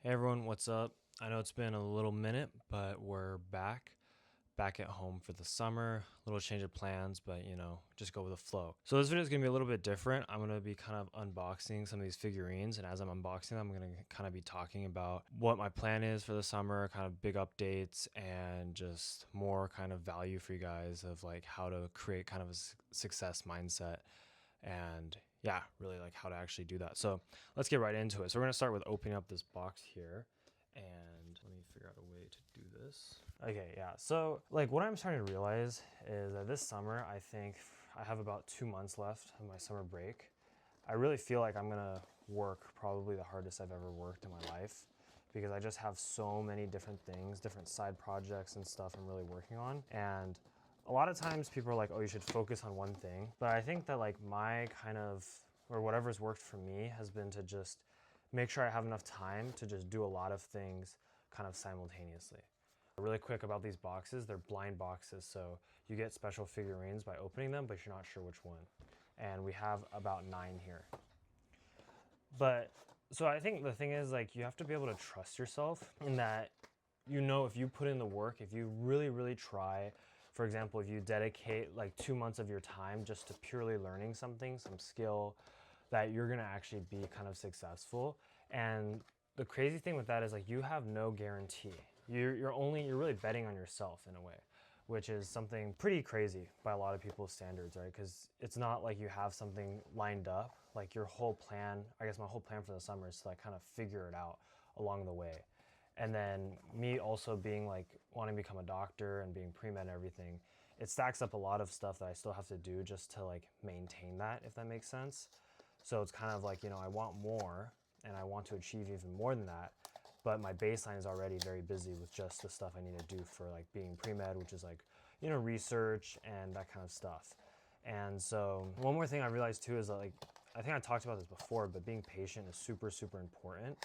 Hey everyone, what's up? I know it's been a little minute, but we're back at home for the summer. Little change of plans, but just go with the flow. So this video is gonna be a little bit different. I'm gonna be kind of unboxing some of these figurines, and as I'm unboxing them, I'm gonna kind of be talking about what my plan is for the summer, kind of big updates, and just more kind of value for you guys of like how to create kind of a success mindset and yeah, really like how to actually do that. So let's get right into it. So we're gonna start with opening up this box here, and let me figure out a way to do this. Okay, yeah. So like what I'm starting to realize is that this summer, I think I have about 2 months left of my summer break. I really feel like I'm gonna work probably the hardest I've ever worked in my life because I just have so many different things, different side projects and stuff I'm really working on. And a lot of times people are like, oh, you should focus on one thing. But I think that like my kind of, or whatever's worked for me has been to just make sure I have enough time to just do a lot of things kind of simultaneously. Really quick about these boxes, they're blind boxes, so you get special figurines by opening them, but you're not sure which one. And we have about 9 here. But so I think the thing is like you have to be able to trust yourself in that if you put in the work, if you really, really try, for example, if you dedicate like 2 months of your time just to purely learning something, some skill, that you're gonna actually be kind of successful. And the crazy thing with that is like you have no guarantee. You're really betting on yourself in a way, which is something pretty crazy by a lot of people's standards, right? Because it's not like you have something lined up. Like your whole plan, I guess my whole plan for the summer is to like kind of figure it out along the way. And then me also being like wanting to become a doctor and being pre-med and everything, it stacks up a lot of stuff that I still have to do just to like maintain that, if that makes sense. So it's kind of like, I want more and I want to achieve even more than that. But my baseline is already very busy with just the stuff I need to do for like being pre-med, which is like, research and that kind of stuff. And so one more thing I realized too is that like, I think I talked about this before, but being patient is super, super important.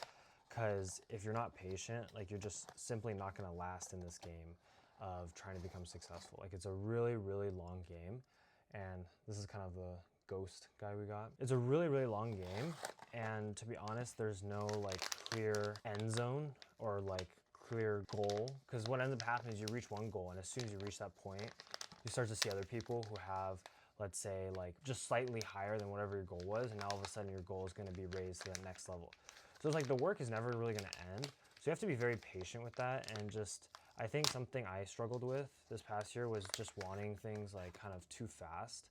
Because if you're not patient, like you're just simply not going to last in this game of trying to become successful. Like it's a really, really long game. And this is kind of the ghost guy we got. It's a really, really long game. And to be honest, there's no like clear end zone or like clear goal. Because what ends up happening is you reach one goal. And as soon as you reach that point, you start to see other people who have, let's say, like just slightly higher than whatever your goal was. And now all of a sudden your goal is going to be raised to the next level. So it's like the work is never really going to end. So you have to be very patient with that. And just, I think something I struggled with this past year was just wanting things like kind of too fast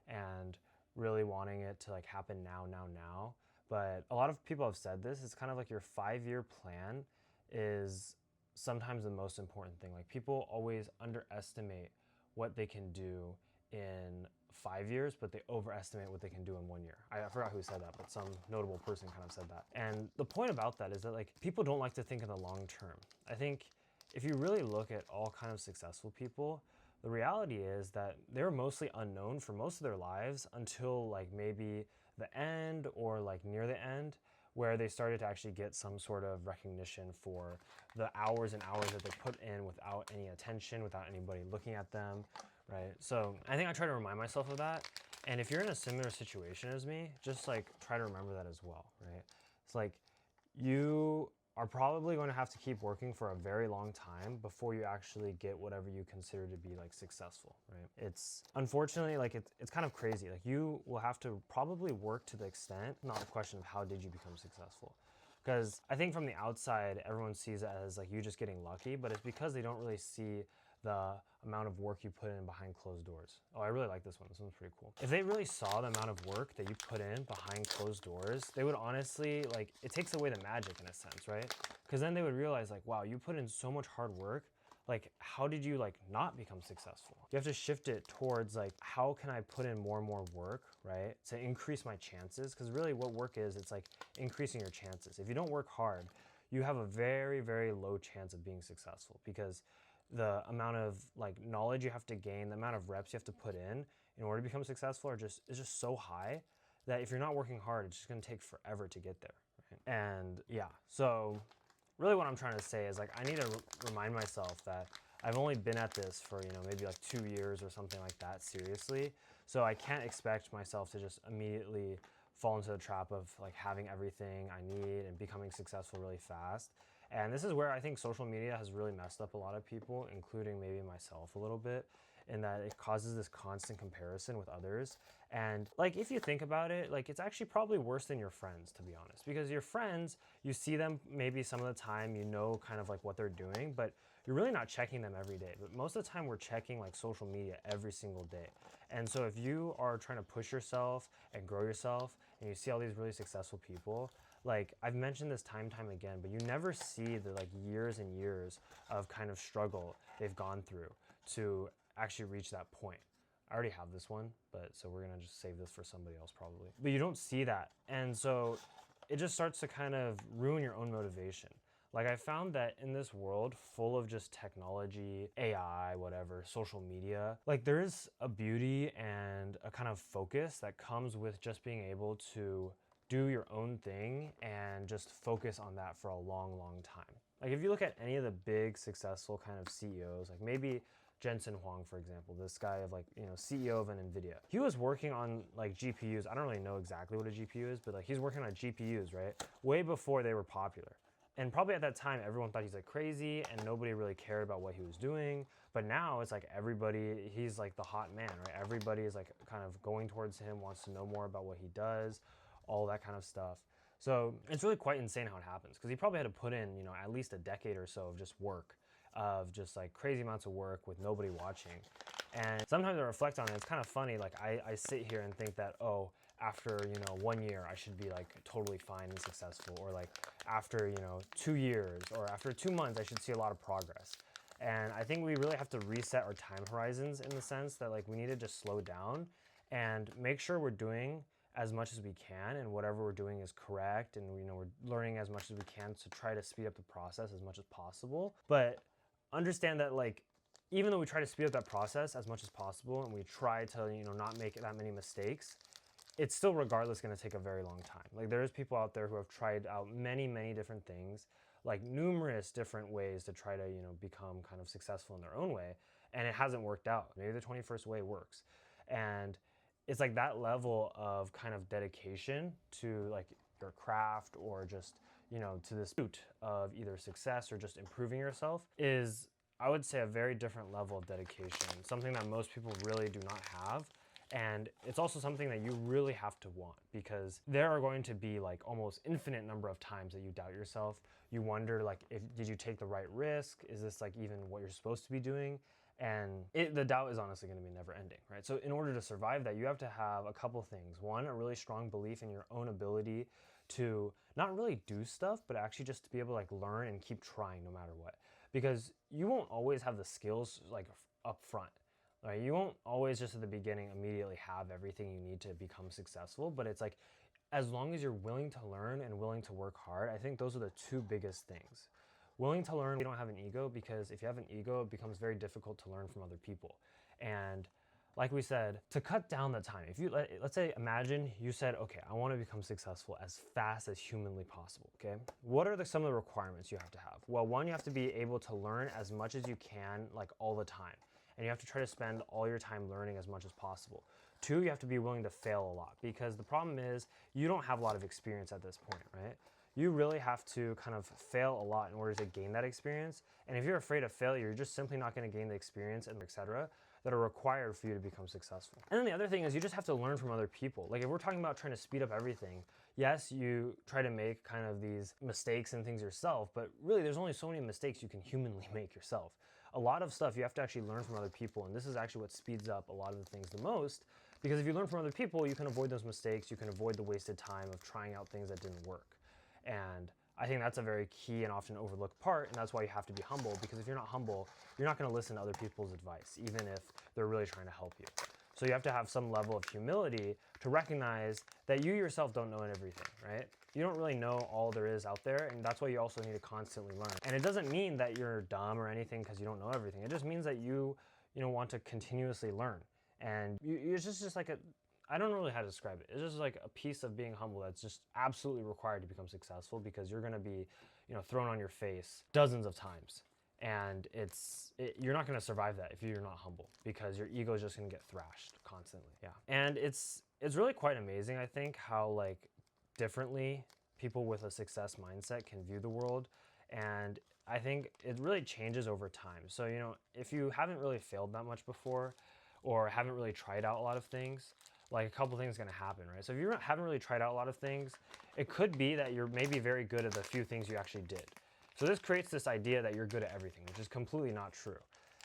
and really wanting it to like happen now. But a lot of people have said this, it's kind of like your 5-year plan is sometimes the most important thing. Like people always underestimate what they can do in 5 years, but they overestimate what they can do in 1 year. I forgot who said that, but some notable person kind of said that. And the point about that is that like people don't like to think in the long term. I think if you really look at all kind of successful people, the reality is that they're mostly unknown for most of their lives until like maybe the end or like near the end, where they started to actually get some sort of recognition for the hours and hours that they put in without any attention, without anybody looking at them, right? So I think I try to remind myself of that. And if you're in a similar situation as me, just like try to remember that as well, right? It's like you are probably going to have to keep working for a very long time before you actually get whatever you consider to be like successful, right? It's unfortunately like it's kind of crazy. Like you will have to probably work to the extent, not a question of how did you become successful. Because I think from the outside, everyone sees it as like you just getting lucky, but it's because they don't really see the amount of work you put in behind closed doors. Oh, I really like this one. This one's pretty cool. If they really saw the amount of work that you put in behind closed doors, they would honestly, like, it takes away the magic in a sense, right? Because then they would realize like, wow, you put in so much hard work. Like, how did you like not become successful? You have to shift it towards like, how can I put in more and more work, right? To increase my chances. Because really what work is, it's like increasing your chances. If you don't work hard, you have a very, very low chance of being successful because the amount of like knowledge you have to gain, the amount of reps you have to put in order to become successful is just so high that if you're not working hard, it's just gonna take forever to get there. Right? And yeah, so really what I'm trying to say is like I need to remind myself that I've only been at this for maybe like 2 years or something like that seriously. So I can't expect myself to just immediately fall into the trap of like having everything I need and becoming successful really fast. And this is where I think social media has really messed up a lot of people, including maybe myself a little bit, in that it causes this constant comparison with others. And like, if you think about it, like it's actually probably worse than your friends, to be honest, because your friends, you see them maybe some of the time, you know, kind of like what they're doing, but you're really not checking them every day. But most of the time we're checking like social media every single day. And so if you are trying to push yourself and grow yourself and you see all these really successful people, like I've mentioned this time and time again, but you never see the like years and years of kind of struggle they've gone through to actually reach that point. I already have this one, but so we're gonna just save this for somebody else probably. But you don't see that. And so it just starts to kind of ruin your own motivation. Like I found that in this world full of just technology, AI, whatever, social media, like there is a beauty and a kind of focus that comes with just being able to do your own thing and just focus on that for a long, long time. Like if you look at any of the big successful kind of CEOs, like maybe Jensen Huang, for example, this guy of like, you know, CEO of an NVIDIA. He was working on like GPUs. I don't really know exactly what a GPU is, but like he's working on GPUs, right? Way before they were popular. And probably at that time, everyone thought he's like crazy and nobody really cared about what he was doing. But now it's like everybody, he's like the hot man, right? Everybody is like kind of going towards him, wants to know more about what he does, all that kind of stuff. So it's really quite insane how it happens because he probably had to put in, you know, at least a decade or so of just work, of just like crazy amounts of work with nobody watching. And sometimes I reflect on it, it's kind of funny, like I sit here and think that, oh, after, you know, 1 year, I should be like totally fine and successful, or like after, you know, 2 years, or after 2 months, I should see a lot of progress. And I think we really have to reset our time horizons in the sense that like we need to just slow down and make sure we're doing as much as we can and whatever we're doing is correct, and you know we're learning as much as we can to try to speed up the process as much as possible. But understand that like even though we try to speed up that process as much as possible and we try to, you know, not make that many mistakes, it's still regardless going to take a very long time. Like there's people out there who have tried out many different things, like numerous different ways to try to, you know, become kind of successful in their own way, and it hasn't worked out. Maybe the 21st way works. And it's like that level of kind of dedication to like your craft or just, you know, to this pursuit of either success or just improving yourself is, I would say, a very different level of dedication, something that most people really do not have. And it's also something that you really have to want, because there are going to be like almost infinite number of times that you doubt yourself. You wonder like, did you take the right risk? Is this like even what you're supposed to be doing? And the doubt is honestly going to be never ending, right? So in order to survive that, you have to have a couple things. One, a really strong belief in your own ability to not really do stuff, but actually just to be able to like learn and keep trying no matter what. Because you won't always have the skills like up front. Right? You won't always just at the beginning immediately have everything you need to become successful, but it's like as long as you're willing to learn and willing to work hard, I think those are the two biggest things. Willing to learn, you don't have an ego, because if you have an ego, it becomes very difficult to learn from other people. And like we said, to cut down the time, if you let's say, imagine you said, okay, I want to become successful as fast as humanly possible. Okay, what are some of the requirements you have to have? Well, one, you have to be able to learn as much as you can, like all the time. And you have to try to spend all your time learning as much as possible. Two, you have to be willing to fail a lot, because the problem is you don't have a lot of experience at this point, right? You really have to kind of fail a lot in order to gain that experience. And if you're afraid of failure, you're just simply not going to gain the experience and etc. that are required for you to become successful. And then the other thing is you just have to learn from other people. Like if we're talking about trying to speed up everything, yes, you try to make kind of these mistakes and things yourself, but really there's only so many mistakes you can humanly make yourself. A lot of stuff you have to actually learn from other people, and this is actually what speeds up a lot of the things the most, because if you learn from other people, you can avoid those mistakes, you can avoid the wasted time of trying out things that didn't work. And I think that's a very key and often overlooked part, and that's why you have to be humble, because if you're not humble, you're not going to listen to other people's advice, even if they're really trying to help you. So you have to have some level of humility to recognize that you yourself don't know everything, right? You don't really know all there is out there, and that's why you also need to constantly learn. And it doesn't mean that you're dumb or anything because you don't know everything. It just means that you want to continuously learn. And it's just like I don't know really how to describe it. It's just like a piece of being humble that's just absolutely required to become successful, because you're going to be, thrown on your face dozens of times. And you're not going to survive that if you're not humble, because your ego is just going to get thrashed constantly. Yeah. And it's it's really quite amazing, I think, how like differently people with a success mindset can view the world. And I think it really changes over time. So, if you haven't really failed that much before or haven't really tried out a lot of things, like a couple things going to happen, right? So if you haven't really tried out a lot of things, it could be that you're maybe very good at the few things you actually did. So this creates this idea that you're good at everything, which is completely not true.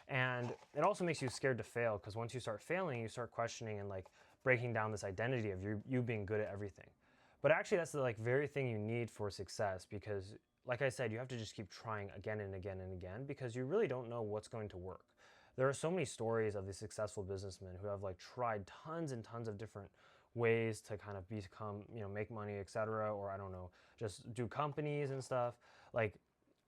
And it also makes you scared to fail, because once you start failing, you start questioning and like breaking down this identity of you being good at everything. But actually that's the like very thing you need for success, because like I said, you have to just keep trying again and again and again, because you really don't know what's going to work. There are so many stories of these successful businessmen who have like tried tons and tons of different ways to kind of become, make money, etc. Or I don't know, just do companies and stuff. Like,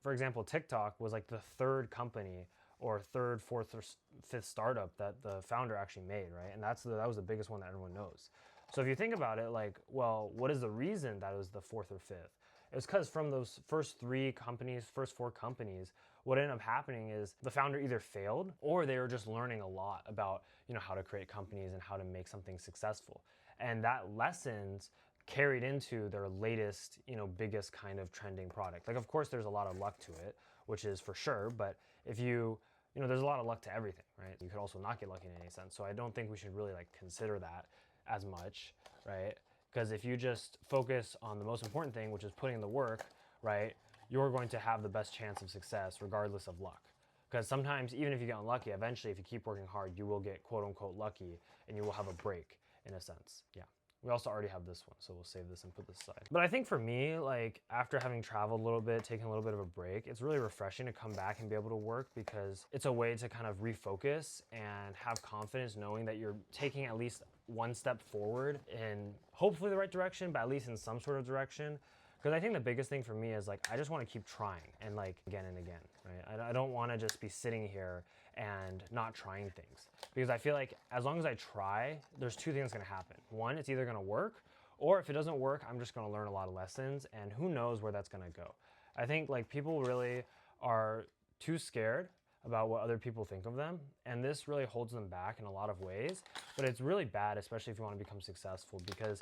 for example, TikTok was like the third company or third, fourth, or fifth startup that the founder actually made, right? And that was the biggest one that everyone knows. So if you think about it, like, well, what is the reason that it was the fourth or fifth? It's because from those first four companies, what ended up happening is the founder either failed or they were just learning a lot about, how to create companies and how to make something successful. And that lessons carried into their latest, biggest kind of trending product. Like, of course, there's a lot of luck to it, which is for sure. But if there's a lot of luck to everything, right? You could also not get lucky in any sense. So I don't think we should really like consider that as much, right? Because if you just focus on the most important thing, which is putting in the work, right, you're going to have the best chance of success regardless of luck. Because sometimes, even if you get unlucky, eventually, if you keep working hard, you will get quote unquote lucky and you will have a break in a sense. Yeah. We also already have this one, so we'll save this and put this aside. But I think for me, like after having traveled a little bit, taking a little bit of a break, it's really refreshing to come back and be able to work, because it's a way to kind of refocus and have confidence knowing that you're taking at least one step forward in hopefully the right direction, but at least in some sort of direction. Because I think the biggest thing for me is like, I just want to keep trying and like again and again, right? I don't want to just be sitting here and not trying things, because I feel like as long as I try, there's two things going to happen. One, it's either going to work, or if it doesn't work, I'm just going to learn a lot of lessons, and who knows where that's going to go. I think like people really are too scared about what other people think of them, and this really holds them back in a lot of ways. But it's really bad, especially if you want to become successful, because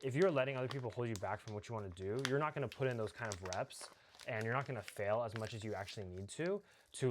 if you're letting other people hold you back from what you want to do, you're not going to put in those kind of reps, and you're not going to fail as much as you actually need to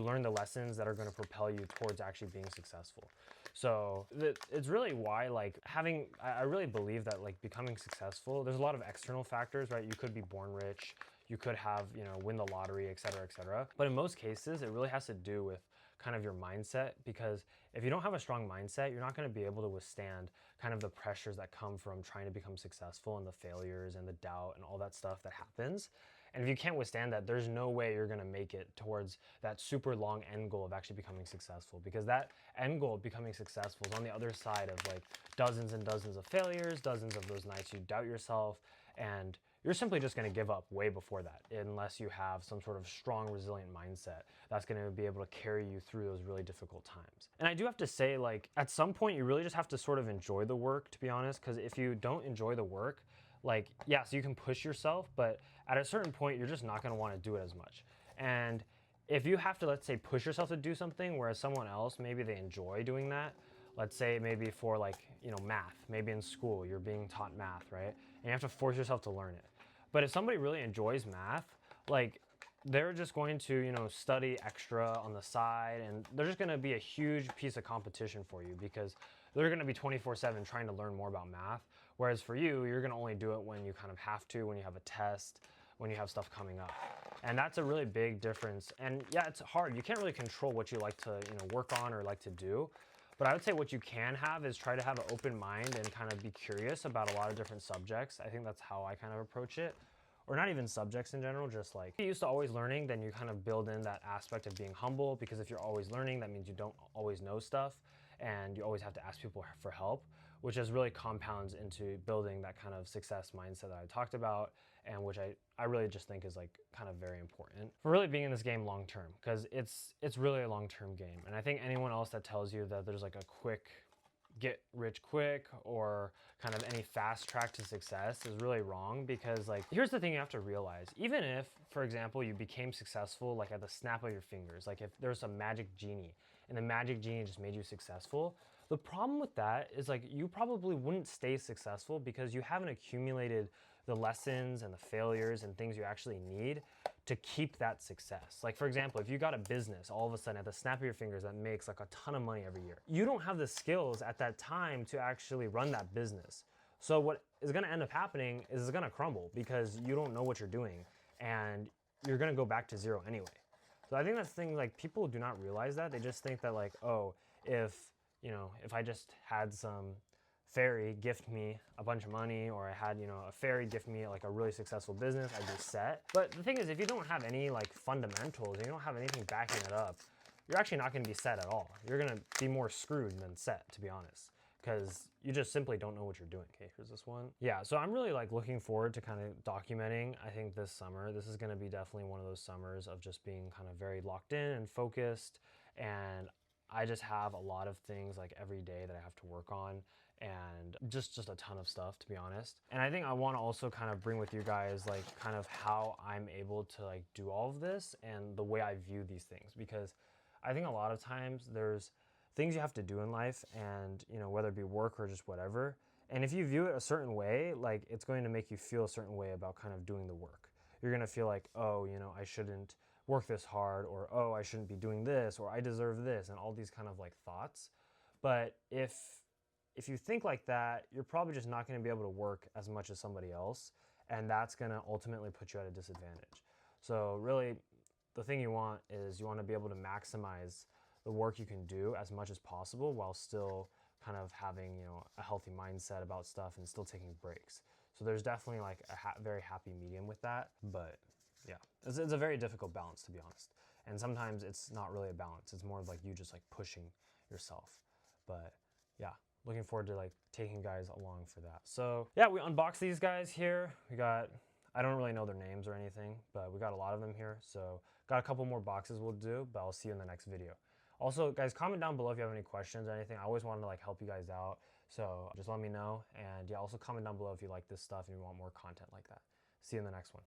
learn the lessons that are going to propel you towards actually being successful. So it's really why like I really believe that like becoming successful, there's a lot of external factors, right? You could be born rich, you could have, win the lottery, et cetera, et cetera. But in most cases, it really has to do with kind of your mindset, because if you don't have a strong mindset, you're not going to be able to withstand kind of the pressures that come from trying to become successful, and the failures and the doubt and all that stuff that happens. And if you can't withstand that, there's no way you're going to make it towards that super long end goal of actually becoming successful, because that end goal of becoming successful is on the other side of like dozens and dozens of failures, dozens of those nights you doubt yourself, and you're simply just going to give up way before that, unless you have some sort of strong, resilient mindset that's going to be able to carry you through those really difficult times. And I do have to say, like, at some point, you really just have to sort of enjoy the work, to be honest, because if you don't enjoy the work, like, yeah, so you can push yourself, but at a certain point, you're just not going to want to do it as much. And if you have to, let's say, push yourself to do something, whereas someone else, maybe they enjoy doing that, let's say maybe for like, math, maybe in school, you're being taught math, right? And you have to force yourself to learn it. But if somebody really enjoys math, like they're just going to, study extra on the side, and they're just going to be a huge piece of competition for you, because they're going to be 24/7 trying to learn more about math. Whereas for you, you're going to only do it when you kind of have to, when you have a test, when you have stuff coming up. And that's a really big difference. And yeah, it's hard. You can't really control what you like to, work on or like to do. But I would say what you can have is try to have an open mind and kind of be curious about a lot of different subjects. I think that's how I kind of approach it. Or not even subjects in general, just like if you're used to always learning, then you kind of build in that aspect of being humble, because if you're always learning, that means you don't always know stuff, and you always have to ask people for help, which just really compounds into building that kind of success mindset that I talked about, and which I really just think is like kind of very important for really being in this game long term, because it's really a long-term game. And I think anyone else that tells you that there's like a quick get rich quick or kind of any fast track to success is really wrong, because like here's the thing you have to realize. Even if, for example, you became successful like at the snap of your fingers, like if there's a magic genie and the magic genie just made you successful, The problem with that is like you probably wouldn't stay successful because you haven't accumulated the lessons and the failures and things you actually need to keep that success. Like for example, if you got a business all of a sudden at the snap of your fingers that makes like a ton of money every year, you don't have the skills at that time to actually run that business. So what is going to end up happening is it's going to crumble because you don't know what you're doing and you're going to go back to zero anyway. So I think that's the thing, like people do not realize that. They just think that like, oh, if, you know, if I just had some fairy gift me a bunch of money, or I had, you know, a fairy gift me like a really successful business, I'd be set. But the thing is, if you don't have any like fundamentals and you don't have anything backing it up, you're actually not going to be set at all. You're going to be more screwed than set, to be honest, because you just simply don't know what you're doing. Okay, here's this one. Yeah, so I'm really like looking forward to kind of documenting. I think this summer, this is going to be definitely one of those summers of just being kind of very locked in and focused. And I just have a lot of things like every day that I have to work on, and just a ton of stuff, to be honest. And I think I want to also kind of bring with you guys like kind of how I'm able to like do all of this and the way I view these things, because I think a lot of times there's things you have to do in life, and you know, whether it be work or just whatever, and if you view it a certain way, like it's going to make you feel a certain way about kind of doing the work. You're going to feel like, oh, you know, I shouldn't work this hard, or oh, I shouldn't be doing this, or I deserve this, and all these kind of like thoughts. But if you think like that, you're probably just not going to be able to work as much as somebody else, and that's going to ultimately put you at a disadvantage. So really, the thing you want is you want to be able to maximize the work you can do as much as possible while still kind of having, you know, a healthy mindset about stuff and still taking breaks. So there's definitely like a very happy medium with that, but yeah, it's a very difficult balance, to be honest. And sometimes it's not really a balance. It's more of like you just like pushing yourself. But yeah, looking forward to like taking guys along for that. So yeah, we unboxed these guys here. We got, I don't really know their names or anything, but we got a lot of them here. So got a couple more boxes we'll do, but I'll see you in the next video. Also, guys, comment down below if you have any questions or anything. I always wanted to like help you guys out. So just let me know. And yeah, also comment down below if you like this stuff and you want more content like that. See you in the next one.